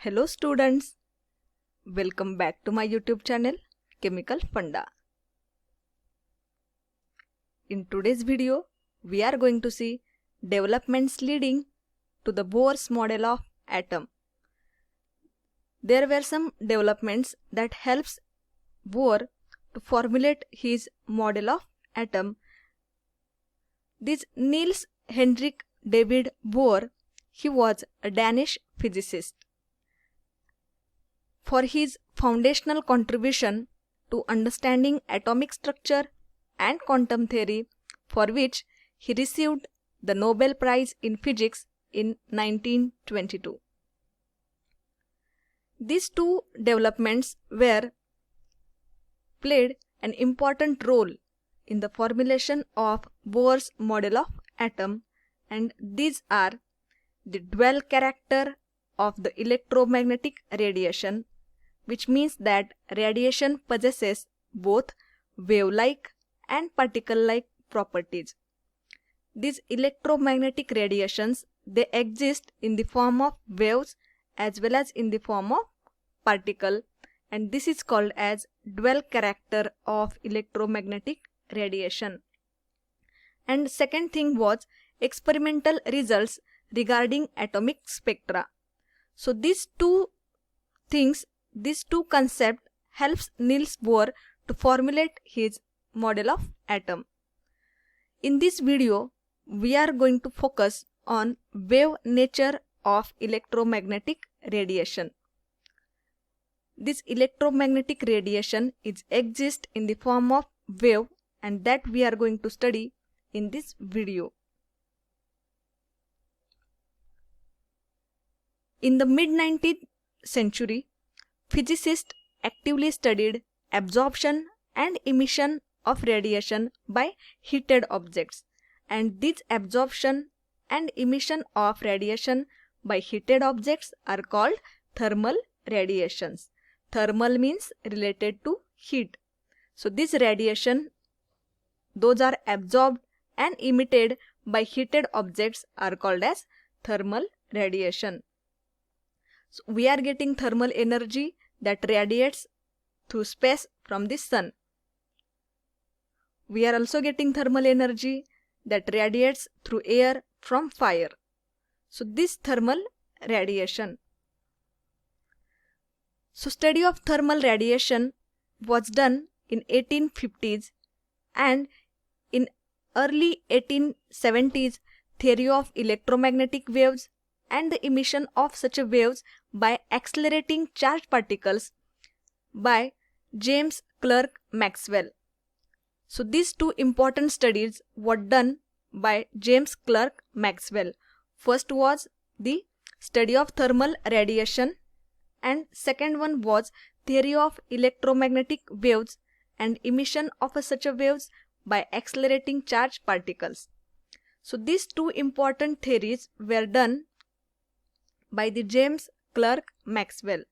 Hello students, welcome back to my YouTube channel Chemical Funda. In today's video, we are going to see developments leading to the Bohr's model of atom. There were some developments that helps Bohr to formulate his model of atom. This Niels Henrik David Bohr, he was a Danish physicist. For his foundational contribution to understanding atomic structure and quantum theory, for which he received the Nobel Prize in Physics in 1922. These two developments played an important role in the formulation of Bohr's model of atom, and these are the dual character of the electromagnetic radiation, which means that radiation possesses both wave-like and particle-like properties. These electromagnetic radiations, they exist in the form of waves as well as in the form of particle, and this is called as dual character of electromagnetic radiation. And second thing was experimental results regarding atomic spectra. So these two concepts helps Niels Bohr to formulate his model of atom. In this video, we are going to focus on wave nature of electromagnetic radiation. This electromagnetic radiation exists in the form of wave, and that we are going to study in this video. In the mid-19th century, physicists actively studied absorption and emission of radiation by heated objects, and this absorption and emission of radiation by heated objects are called thermal radiations. Thermal means related to heat. So this radiation, those are absorbed and emitted by heated objects, are called as thermal radiation. So we are getting thermal energy that radiates through space from the sun. We are also getting thermal energy that radiates through air from fire. So this thermal radiation. So study of thermal radiation was done in 1850s, and in early 1870s, theory of electromagnetic waves and the emission of such waves by accelerating charged particles by James Clerk Maxwell. So these two important studies were done by James Clerk Maxwell. First was the study of thermal radiation, and second one was theory of electromagnetic waves and emission of such waves by accelerating charged particles. So these two important theories were done by the James Clerk Maxwell,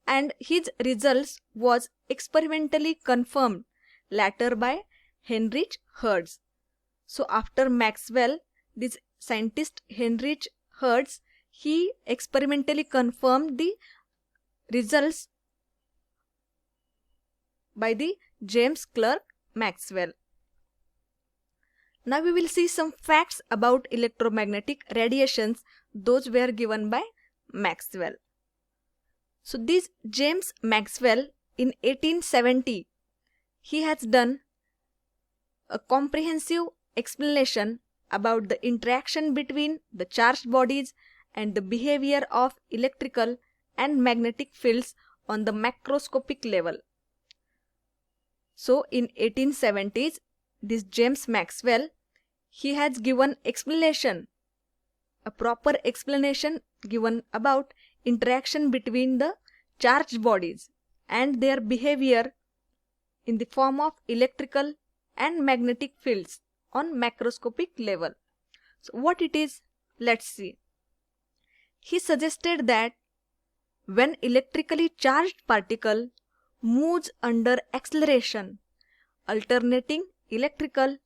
and his results was experimentally confirmed later by Heinrich Hertz. So after Maxwell, this scientist Heinrich Hertz, he experimentally confirmed the results by the James Clerk Maxwell. Now we will see some facts about electromagnetic radiations. Those were given by Maxwell. So this James Maxwell in 1870, he has done a comprehensive explanation about the interaction between the charged bodies and the behavior of electrical and magnetic fields on the macroscopic level. So in 1870s, this James Maxwell, he has given explanation, a proper explanation given about interaction between the charged bodies and their behavior in the form of electrical and magnetic fields on macroscopic level. So what it is, let's see. He suggested that when electrically charged particle moves under acceleration, alternating electrical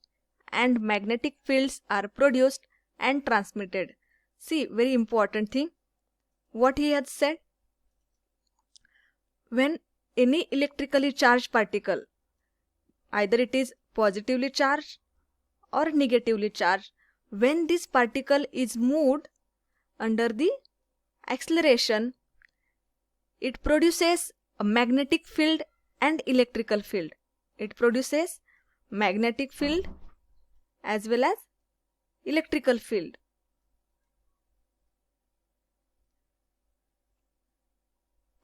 and magnetic fields are produced and transmitted. See, very important thing. What he has said? when any electrically charged particle, either it is positively charged or negatively charged, when this particle is moved under the acceleration, it produces a magnetic field and electrical field. It produces magnetic field as well as electrical field.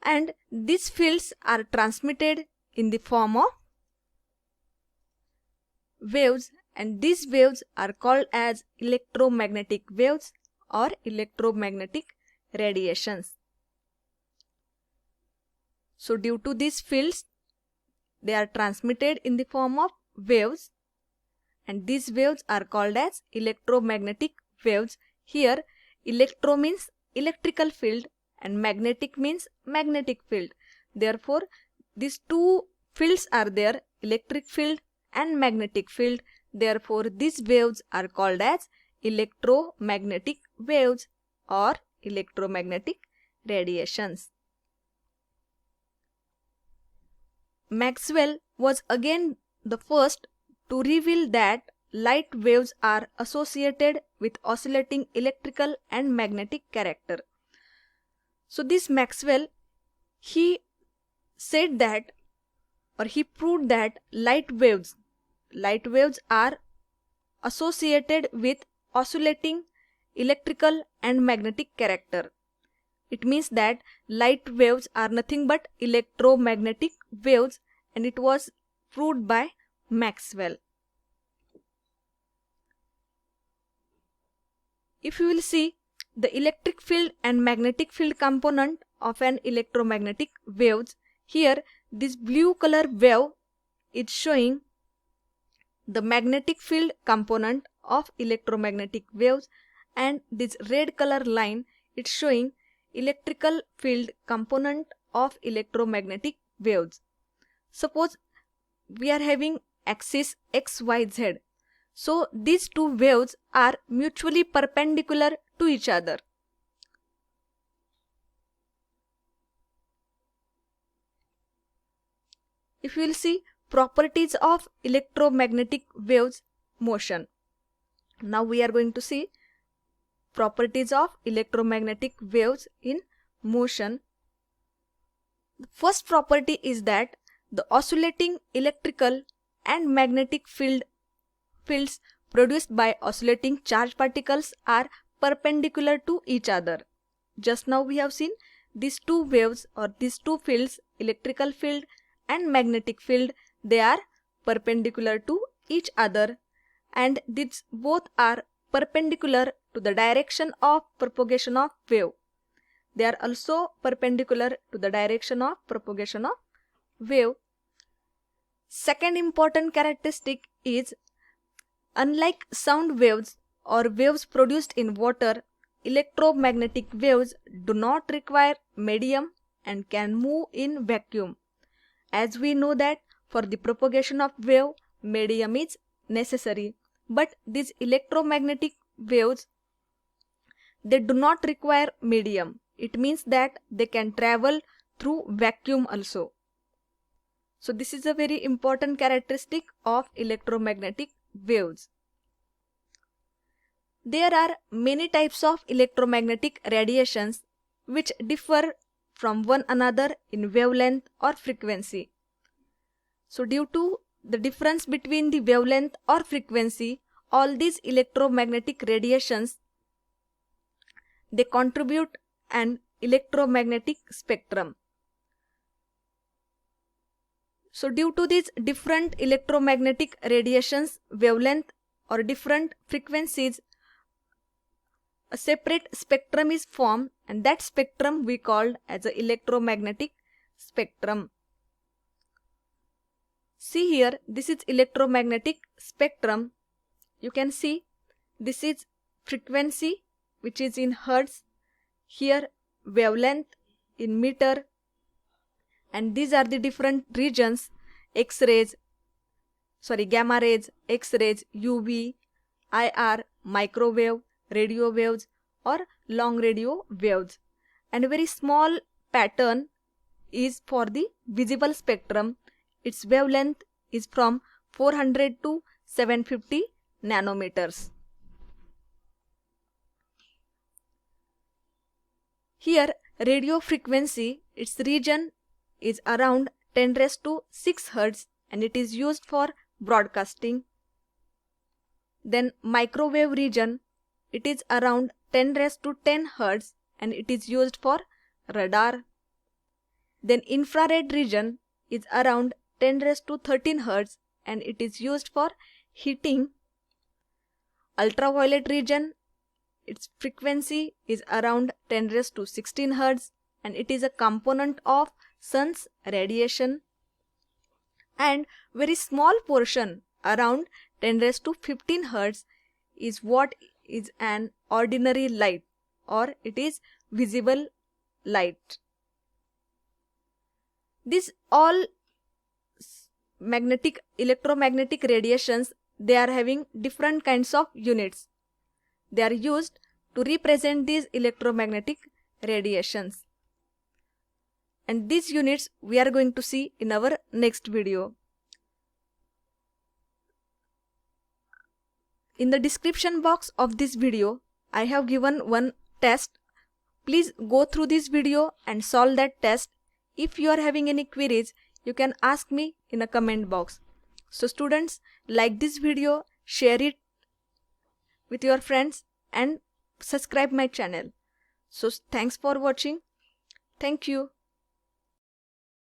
And these fields are transmitted in the form of waves, and these waves are called as electromagnetic waves or electromagnetic radiations. So due to these fields, they are transmitted in the form of waves, and these waves are called as electromagnetic waves. Here electro means electrical field and magnetic means magnetic field. Therefore these two fields are there, electric field and magnetic field. Therefore these waves are called as electromagnetic waves or electromagnetic radiations. Maxwell was again the first to reveal that light waves are associated with oscillating electrical and magnetic character. So this Maxwell, he said that, or he proved that light waves are associated with oscillating electrical and magnetic character. It means that light waves are nothing but electromagnetic waves, and it was proved by Maxwell. If you will see the electric field and magnetic field component of an electromagnetic waves, here this blue color wave is showing the magnetic field component of electromagnetic waves, and this red color line is showing electrical field component of electromagnetic waves. Suppose we are having axis x, y, z. So these two waves are mutually perpendicular to each other. If you will see properties of electromagnetic waves motion. Now we are going to see properties of electromagnetic waves in motion. The first property is that the oscillating electrical and magnetic fields produced by oscillating charged particles are perpendicular to each other. Just now we have seen these two waves or these two fields, electrical field and magnetic field, they are perpendicular to each other, and these both are perpendicular to the direction of propagation of wave. They are also perpendicular to the direction of propagation of wave. Second important characteristic is, unlike sound waves or waves produced in water, electromagnetic waves do not require medium and can move in vacuum. As we know that for the propagation of wave, medium is necessary, but these electromagnetic waves, they do not require medium. It means that they can travel through vacuum also. So this is a very important characteristic of electromagnetic waves. There are many types of electromagnetic radiations which differ from one another in wavelength or frequency. So due to the difference between the wavelength or frequency, all these electromagnetic radiations, they contribute an electromagnetic spectrum. So due to these different electromagnetic radiations, wavelength or different frequencies, a separate spectrum is formed, and that spectrum we called as an electromagnetic spectrum. See here, this is electromagnetic spectrum. You can see this is frequency, which is in hertz, here wavelength in meter, and these are the different regions: gamma rays, X-rays, UV, IR, microwave, radio waves or long radio waves. And a very small pattern is for the visible spectrum. Its wavelength is from 400 to 750 nanometers. Here radio frequency, its region is around 10 raised to 6 Hz and it is used for broadcasting. Then microwave region, it is around 10 raised to 10 Hz and it is used for radar. Then infrared region is around 10 raised to 13 Hz and it is used for heating. Ultraviolet region, its frequency is around 10 raised to 16 Hz and it is a component of sun's radiation. And very small portion around 10 raised to 15 Hz is what is an ordinary light, or it is visible light. These all electromagnetic radiations, they are having different kinds of units. They are used to represent these electromagnetic radiations. And these units we are going to see in our next video. In the description box of this video, I have given one test. Please go through this video and solve that test. If you are having any queries, you can ask me in a comment box. So students, like this video, share it with your friends and subscribe my channel. So thanks for watching. Thank you.